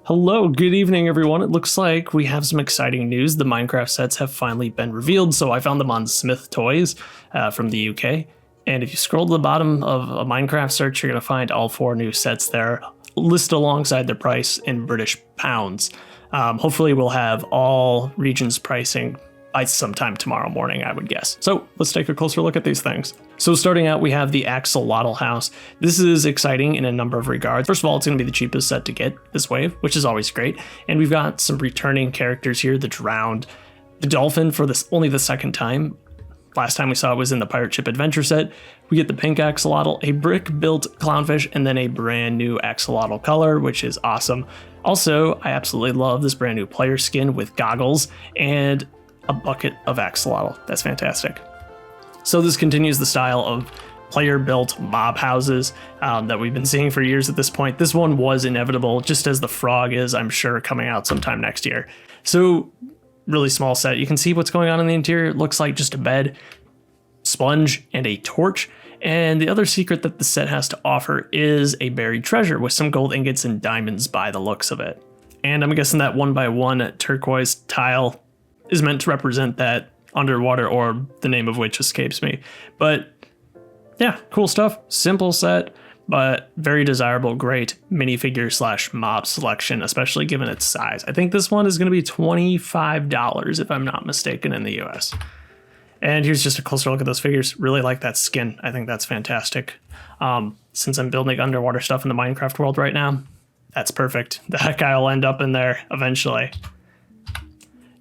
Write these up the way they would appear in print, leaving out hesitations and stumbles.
Hello, good evening, everyone. It looks like we have some exciting news. The Minecraft sets have finally been revealed, so I found them on Smith Toys from the UK. And if you scroll to the bottom of a Minecraft search, you're going to find all 4 new sets there, listed alongside their price in British pounds. Hopefully we'll have all regions pricing by sometime tomorrow morning, I would guess. So let's take a closer look at these things. So starting out, we have the Axolotl House. This is exciting in a number of regards. First of all, it's going to be the cheapest set to get this wave, which is always great. And we've got some returning characters here, the Drowned, the Dolphin for this only the second time. Last time we saw it was in the Pirate Ship Adventure set. We get the pink axolotl, a brick-built clownfish, and then a brand new axolotl color, which is awesome. Also, I absolutely love this brand new player skin with goggles and a bucket of axolotl. That's fantastic. So this continues the style of player-built mob houses that we've been seeing for years at this point. This one was inevitable, just as the frog is, I'm sure, coming out sometime next year. So really small set. You can see what's going on in the interior. It looks like just a bed, sponge, and a torch. And the other secret that the set has to offer is a buried treasure with some gold ingots and diamonds by the looks of it. And I'm guessing that 1x1 turquoise tile is meant to represent that underwater orb, the name of which escapes me. But yeah, cool stuff. Simple set, but very desirable. Great minifigure slash mob selection, especially given its size. I think this one is going to be $25 if I'm not mistaken in the US. And here's just a closer look at those figures. Really like that skin. I think that's fantastic. Since I'm building underwater stuff in the Minecraft world right now, that's perfect. That guy will end up in there eventually.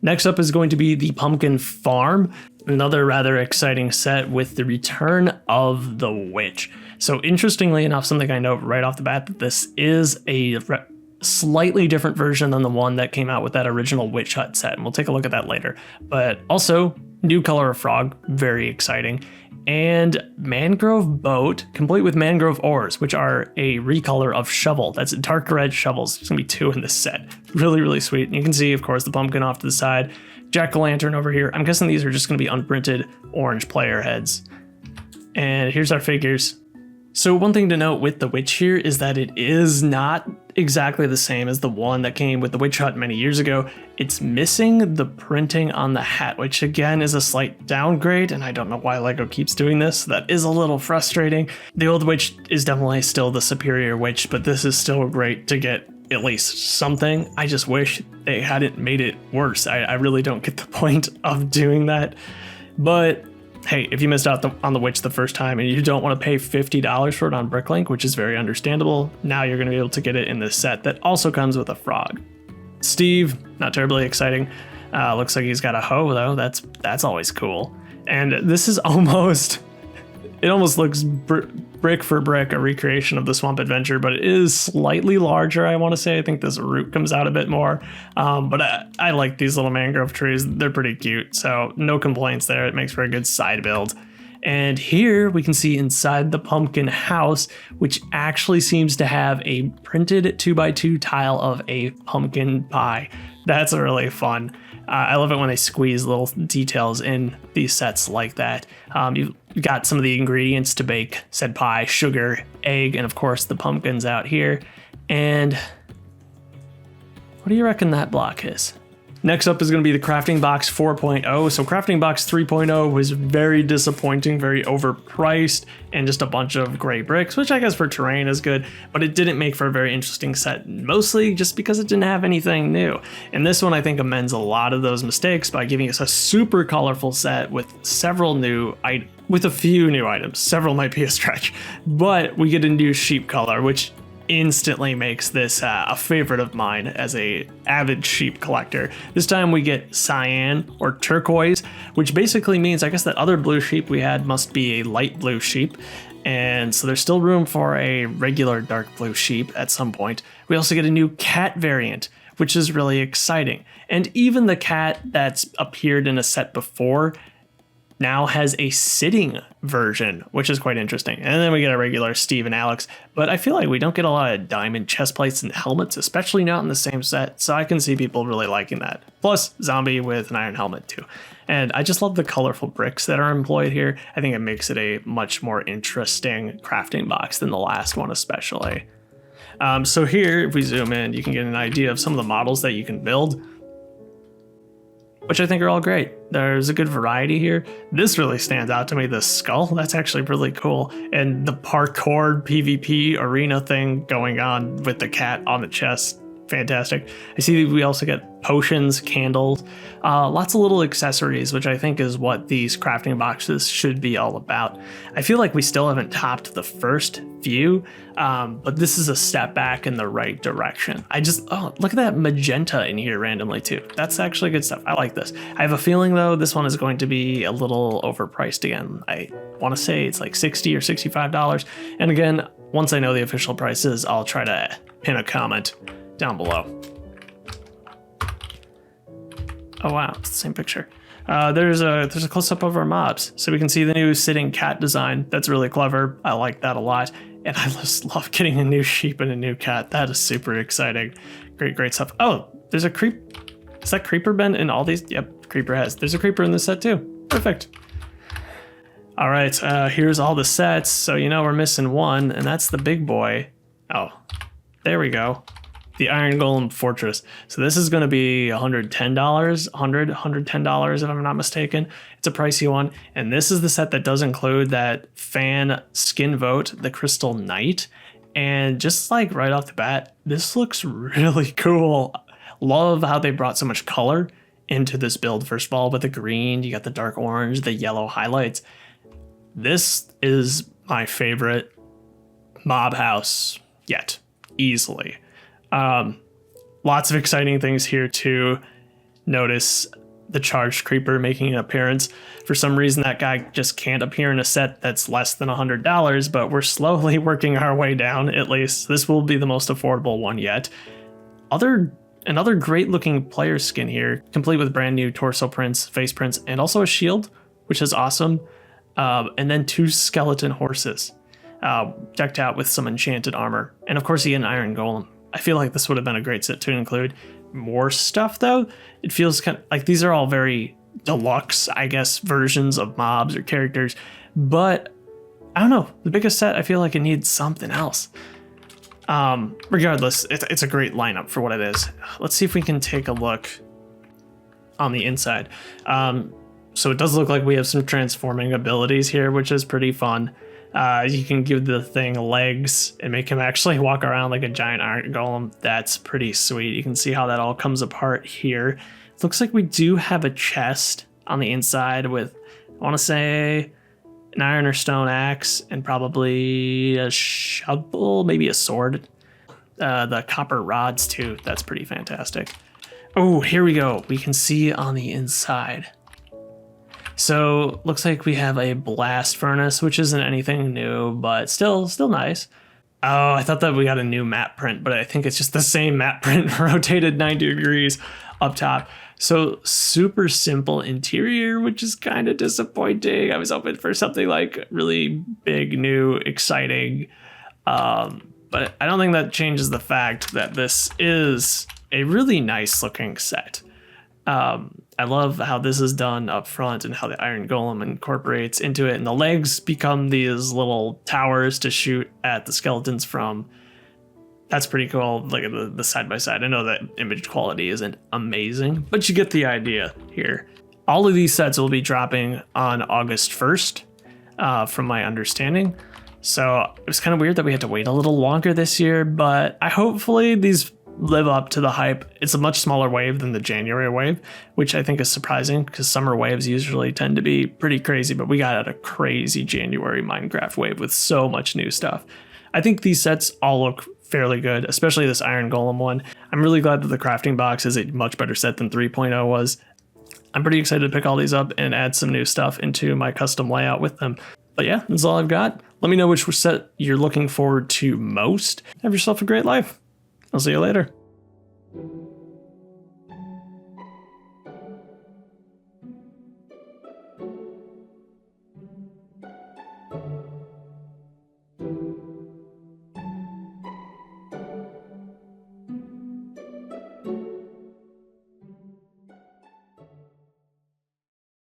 Next up is going to be the Pumpkin Farm, another rather exciting set with the return of the witch. So interestingly enough, something I note right off the bat, that this is a slightly different version than the one that came out with that original Witch Hut set, and we'll take a look at that later. But also, new color of frog, very exciting. And mangrove boat, complete with mangrove oars, which are a recolor of shovel. That's dark red shovels. There's gonna be 2 in this set. Really, really sweet. And you can see, of course, the pumpkin off to the side. Jack-o'-lantern over here. I'm guessing these are just gonna be unprinted orange player heads. And here's our figures. So one thing to note with the witch here is that it is not exactly the same as the one that came with the Witch Hut many years ago. It's missing the printing on the hat, which again is a slight downgrade, and I don't know why LEGO keeps doing this. That is a little frustrating. The old witch is definitely still the superior witch, but this is still great to get at least something. I just wish they hadn't made it worse. I really don't get the point of doing that. But hey, if you missed out on the witch the first time and you don't want to pay $50 for it on Bricklink, which is very understandable, now you're going to be able to get it in this set that also comes with a frog. Steve, not terribly exciting. Looks like he's got a hoe though. That's always cool. And this is almost, it almost looks brick for brick a recreation of the Swamp Adventure, but it is slightly larger, I want to say. I think this root comes out a bit more. But I like these little mangrove trees. They're pretty cute, so no complaints there. It makes for a good side build. And here we can see inside the pumpkin house, which actually seems to have a printed 2x2 tile of a pumpkin pie. That's really fun. I love it when they squeeze little details in these sets like that. You've got some of the ingredients to bake said pie: sugar, egg, and of course the pumpkins out here. And what do you reckon that block is? Next up is going to be the Crafting Box 4.0. So Crafting Box 3.0 was very disappointing, very overpriced, and just a bunch of gray bricks, which I guess for terrain is good, but it didn't make for a very interesting set, mostly just because it didn't have anything new. And this one, I think, amends a lot of those mistakes by giving us a super colorful set with with a few new items. Several might be a stretch, but we get a new sheep color, which instantly makes this a favorite of mine as a avid sheep collector. This time we get cyan or turquoise, which basically means, I guess, that other blue sheep we had must be a light blue sheep. And so there's still room for a regular dark blue sheep at some point. We also get a new cat variant, which is really exciting. And even the cat that's appeared in a set before now has a sitting version, which is quite interesting. And then we get a regular Steve and Alex, but I feel like we don't get a lot of diamond chest plates and helmets, especially not in the same set, so I can see people really liking that. Plus, zombie with an iron helmet too. And I just love the colorful bricks that are employed here. I think it makes it a much more interesting crafting box than the last one especially. So here, if we zoom in, you can get an idea of some of the models that you can build, which I think are all great. There's a good variety here. This really stands out to me, the skull. That's actually really cool. And the parkour PvP arena thing going on with the cat on the chest. Fantastic. I see we also get potions, candles, lots of little accessories, which I think is what these crafting boxes should be all about. I feel like we still haven't topped the first few, but this is a step back in the right direction. Oh, look at that magenta in here randomly too. That's actually good stuff. I like this. I have a feeling though, this one is going to be a little overpriced again. I want to say it's like $60 or $65. And again, once I know the official prices, I'll try to pin a comment down below. Oh wow, it's the same picture. There's a close-up of our mobs, so we can see the new sitting cat design. That's really clever. I like that a lot, and I just love getting a new sheep and a new cat. That is super exciting. Great stuff. Oh, there's a creep. Is that creeper been in all these? Yep, creeper has. There's a creeper in this set too. Perfect. All right, here's all the sets. So you know we're missing one, and that's the big boy. Oh, there we go. The Iron Golem Fortress. So this is going to be $110, $110 if I'm not mistaken. It's a pricey one. And this is the set that does include that fan skin vote, the Crystal Knight. And just like right off the bat, this looks really cool. Love how they brought so much color into this build. First of all, with the green, you got the dark orange, the yellow highlights. This is my favorite mob house yet, easily. Lots of exciting things here to notice. The charged creeper making an appearance. For some reason, that guy just can't appear in a set that's less than $100, but we're slowly working our way down, at least. This will be the most affordable one yet. Another great looking player skin here, complete with brand new torso prints, face prints, and also a shield, which is awesome. And then 2 skeleton horses, decked out with some enchanted armor. And of course, you get an iron golem. I feel like this would have been a great set to include. More stuff though, it feels kind of like these are all very deluxe, I guess, versions of mobs or characters, but I don't know, the biggest set, I feel like it needs something else. Regardless, it's a great lineup for what it is. Let's see if we can take a look on the inside. So it does look like we have some transforming abilities here, which is pretty fun. You can give the thing legs and make him actually walk around like a giant iron golem. That's pretty sweet. You can see how that all comes apart here. It looks like we do have a chest on the inside with, I want to say, an iron or stone axe and probably a shovel, maybe a sword. The copper rods too. That's pretty fantastic. Oh, here we go. We can see on the inside. So looks like we have a blast furnace, which isn't anything new, but still nice. Oh, I thought that we got a new map print, but I think it's just the same map print rotated 90 degrees up top. So super simple interior, which is kind of disappointing. I was hoping for something like really big, new, exciting. But I don't think that changes the fact that this is a really nice looking set. I love how this is done up front and how the Iron Golem incorporates into it. And the legs become these little towers to shoot at the skeletons from. That's pretty cool. Look at the side by side. I know that image quality isn't amazing, but you get the idea here. All of these sets will be dropping on August 1st, from my understanding. So it was kind of weird that we had to wait a little longer this year, but hopefully these live up to the hype. It's a much smaller wave than the January wave, which I think is surprising because summer waves usually tend to be pretty crazy, but we got a crazy January Minecraft wave with so much new stuff. I think these sets all look fairly good, especially this Iron Golem one. I'm really glad that the crafting box is a much better set than 3.0 was. I'm pretty excited to pick all these up and add some new stuff into my custom layout with them. But yeah, that's all I've got. Let me know which set you're looking forward to most. Have yourself a great life. I'll see you later.